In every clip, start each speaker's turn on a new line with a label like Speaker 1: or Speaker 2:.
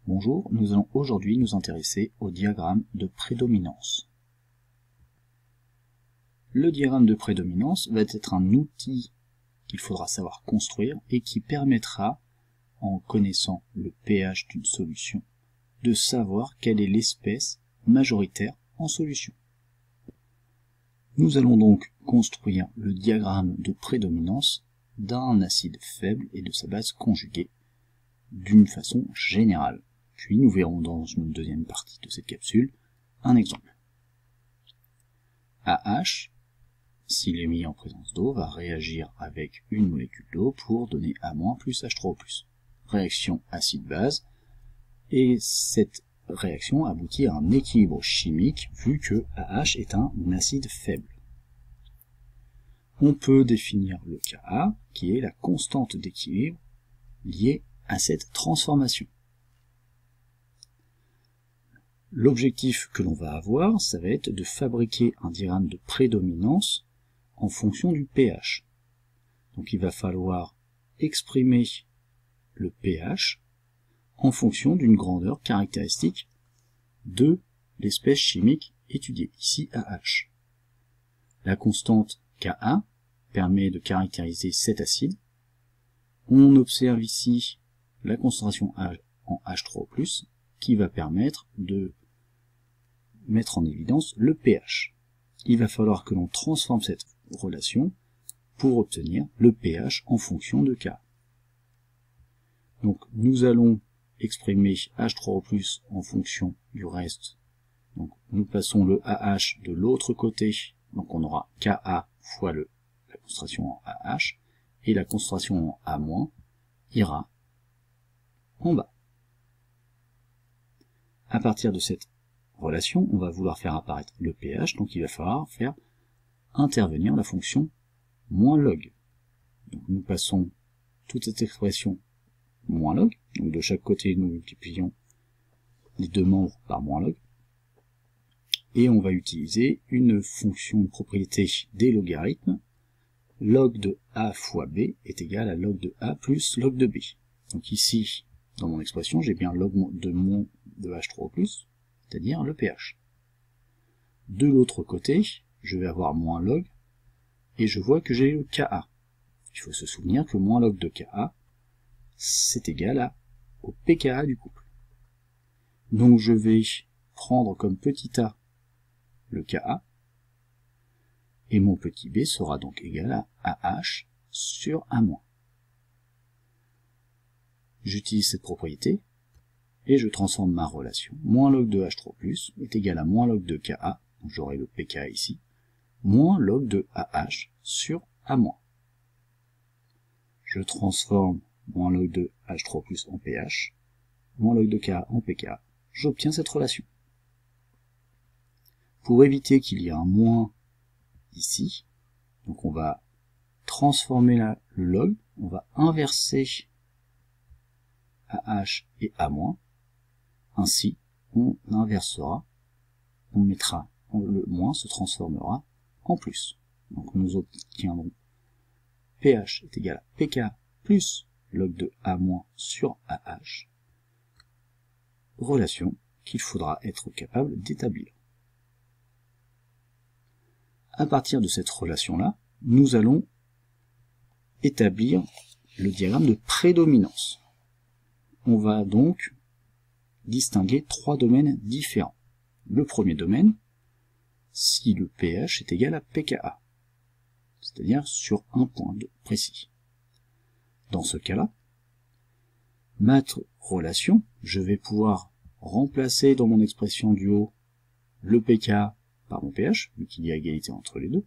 Speaker 1: Bonjour, nous allons aujourd'hui nous intéresser au diagramme de prédominance. Le diagramme de prédominance va être un outil qu'il faudra savoir construire et qui permettra, en connaissant le pH d'une solution, de savoir quelle est l'espèce majoritaire en solution. Nous allons donc construire le diagramme de prédominance d'un acide faible et de sa base conjuguée d'une façon générale. Puis nous verrons dans une deuxième partie de cette capsule un exemple. AH, s'il est mis en présence d'eau, va réagir avec une molécule d'eau pour donner A- plus H3O+. Réaction acide-base, et cette réaction aboutit à un équilibre chimique vu que AH est un acide faible. On peut définir le Ka, qui est la constante d'équilibre liée à cette transformation. L'objectif que l'on va avoir, ça va être de fabriquer un diagramme de prédominance en fonction du pH. Donc il va falloir exprimer le pH en fonction d'une grandeur caractéristique de l'espèce chimique étudiée, ici AH. La constante Ka permet de caractériser cet acide. On observe ici la concentration en H3O+, qui va permettre de mettre en évidence le pH. Il va falloir que l'on transforme cette relation pour obtenir le pH en fonction de K. Donc nous allons exprimer H3O+ en fonction du reste. Donc nous passons le AH de l'autre côté, donc on aura Ka fois la concentration en AH, et la concentration en A- ira en bas. À partir de cette relation, on va vouloir faire apparaître le pH, donc il va falloir faire intervenir la fonction moins log. Donc nous passons toute cette expression moins log, donc de chaque côté nous multiplions les deux membres par moins log, et on va utiliser une fonction, une propriété des logarithmes. Log de A fois B est égal à log de A plus log de B. Donc ici, dans mon expression, j'ai bien log de H3O+, c'est-à-dire le pH. De l'autre côté, je vais avoir moins log, et je vois que j'ai le Ka. Il faut se souvenir que moins log de Ka, c'est égal au pKa du couple. Donc je vais prendre comme petit a le Ka, et mon petit b sera donc égal à AH sur A-. J'utilise cette propriété, et je transforme ma relation. Moins log de H3+, est égal à moins log de Ka, donc j'aurai le pKa ici, moins log de AH sur A-. Je transforme moins log de H3+ en pH, moins log de Ka en pKa, j'obtiens cette relation. Pour éviter qu'il y ait un moins ici, donc on va transformer le log, on va inverser AH et A-, ainsi on inversera, on mettra, le moins se transformera en plus. Donc nous obtiendrons pH est égal à pK plus log de A- sur AH, relation qu'il faudra être capable d'établir. À partir de cette relation-là, nous allons établir le diagramme de prédominance. On va donc distinguer trois domaines différents. Le premier domaine, si le pH est égal à pKa, c'est-à-dire sur un point précis. Dans ce cas-là, ma relation, je vais pouvoir remplacer dans mon expression du haut le pK par mon pH, vu qu'il y a égalité entre les deux.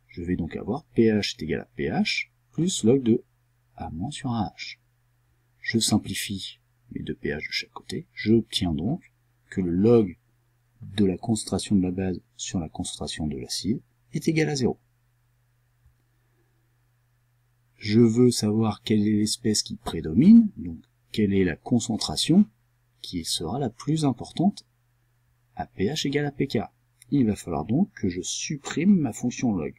Speaker 1: Je vais donc avoir pH est égal à pH plus log de A- sur AH. Je simplifie mes deux pH de chaque côté. J'obtiens donc que le log de la concentration de la base sur la concentration de l'acide est égal à 0. Je veux savoir quelle est l'espèce qui prédomine, donc quelle est la concentration qui sera la plus importante à pH égal à pK. Il va falloir donc que je supprime ma fonction log.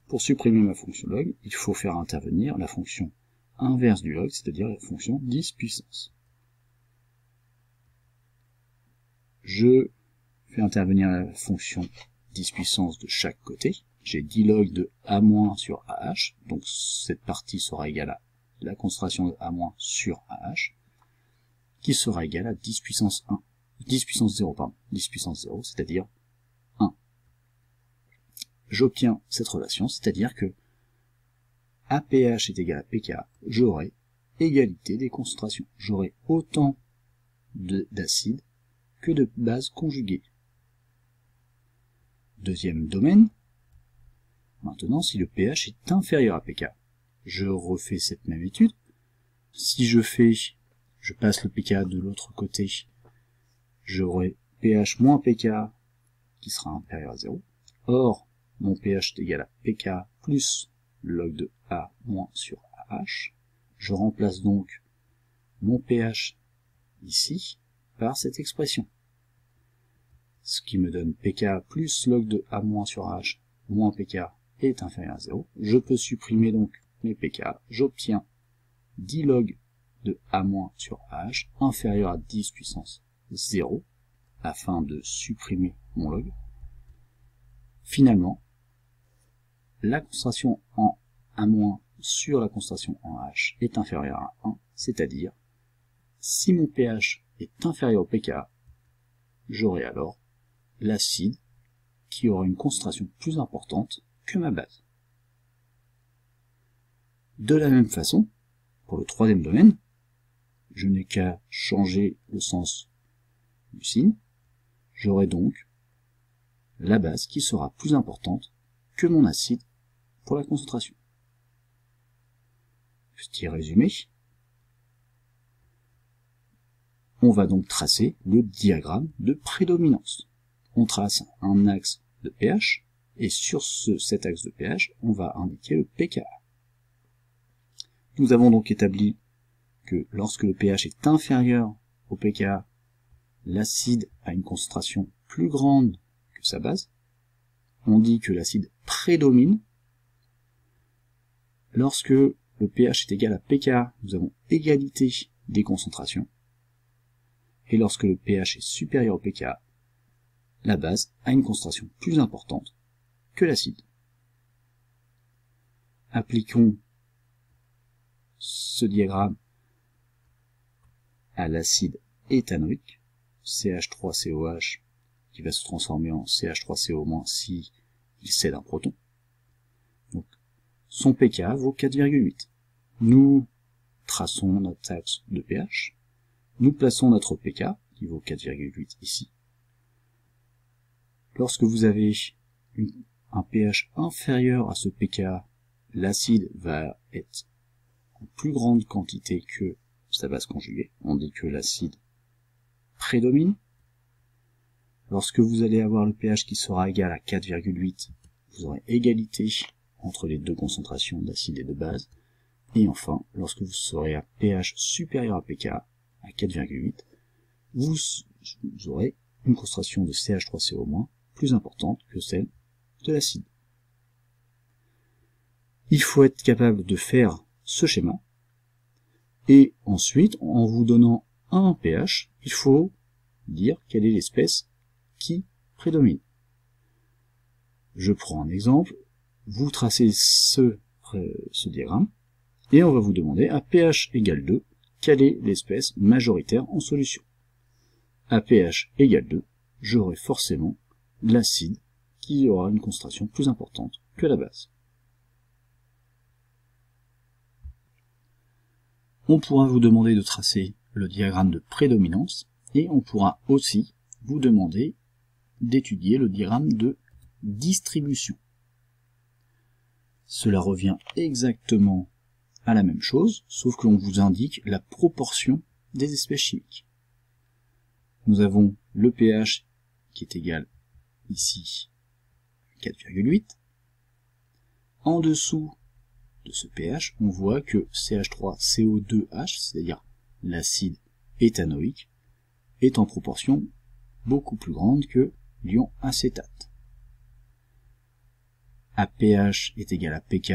Speaker 1: Pour supprimer ma fonction log, il faut faire intervenir la fonction inverse du log, c'est-à-dire la fonction 10 puissance. je fais intervenir la fonction 10 puissance de chaque côté. J'ai 10 log de A- sur AH, donc cette partie sera égale à la concentration de A- sur AH, qui sera égale à 10 puissance 1, 10 puissance 0, pardon, 10 puissance 0, c'est-à-dire 1. J'obtiens cette relation, c'est-à-dire que APH est égal à PK, j'aurai égalité des concentrations. J'aurai autant d'acide que de bases conjuguées. Deuxième domaine, maintenant si le pH est inférieur à pK, je refais cette même étude. Si je passe le pK de l'autre côté, j'aurai pH moins pK qui sera inférieur à 0. Or, mon pH est égal à pK plus log de A moins sur AH. Je remplace donc mon pH ici par cette expression. Ce qui me donne pK plus log de A moins sur AH moins pK est inférieur à 0. Je peux supprimer donc mes pK. J'obtiens 10 log de A moins sur AH inférieur à 10 puissance 0 afin de supprimer mon log. Finalement, la concentration en A- sur la concentration en H est inférieure à 1, c'est-à-dire si mon pH est inférieur au pK, j'aurai alors l'acide qui aura une concentration plus importante que ma base. De la même façon, pour le troisième domaine, je n'ai qu'à changer le sens du signe, j'aurai donc la base qui sera plus importante que mon acide pour la concentration. Petit résumé, on va donc tracer le diagramme de prédominance. On trace un axe de pH, et sur cet axe de pH, on va indiquer le pKa. Nous avons donc établi que lorsque le pH est inférieur au pKa, l'acide a une concentration plus grande que sa base. On dit que l'acide prédomine. Lorsque le pH est égal à pKa, nous avons égalité des concentrations. Et lorsque le pH est supérieur au pKa, la base a une concentration plus importante que l'acide. Appliquons ce diagramme à l'acide éthanoïque, CH3COH, qui va se transformer en CH3CO- si il cède un proton. Donc, son pK vaut 4,8. Nous traçons notre axe de pH, nous plaçons notre pK, qui vaut 4,8 ici. Lorsque vous avez un pH inférieur à ce pK, l'acide va être en plus grande quantité que sa base conjuguée. On dit que l'acide prédomine. Lorsque vous allez avoir le pH qui sera égal à 4,8, vous aurez égalité entre les deux concentrations d'acide et de base. Et enfin, lorsque vous serez à pH supérieur à pK, à 4,8, vous aurez une concentration de CH3CO- plus importante que celle de l'acide. Il faut être capable de faire ce schéma, et ensuite, en vous donnant un pH, il faut dire quelle est l'espèce qui prédomine. Je prends un exemple, vous tracez ce diagramme, et on va vous demander à pH égale 2, quelle est l'espèce majoritaire en solution. À pH égale 2, j'aurai forcément l'acide qui aura une concentration plus importante que la base. On pourra vous demander de tracer le diagramme de prédominance, et on pourra aussi vous demander d'étudier le diagramme de distribution. Cela revient exactement à la même chose, sauf que l'on vous indique la proportion des espèces chimiques. Nous avons le pH qui est égal ici à 4,8. En dessous de ce pH, on voit que CH3CO2H, c'est-à-dire l'acide éthanoïque, est en proportion beaucoup plus grande que l'ion acétate. À pH est égal à pK,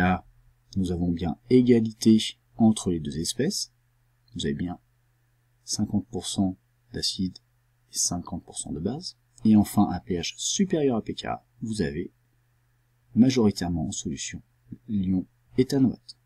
Speaker 1: nous avons bien égalité entre les deux espèces. Vous avez bien 50% d'acide et 50% de base. Et enfin, un pH supérieur à pK, vous avez majoritairement en solution l'ion éthanoate.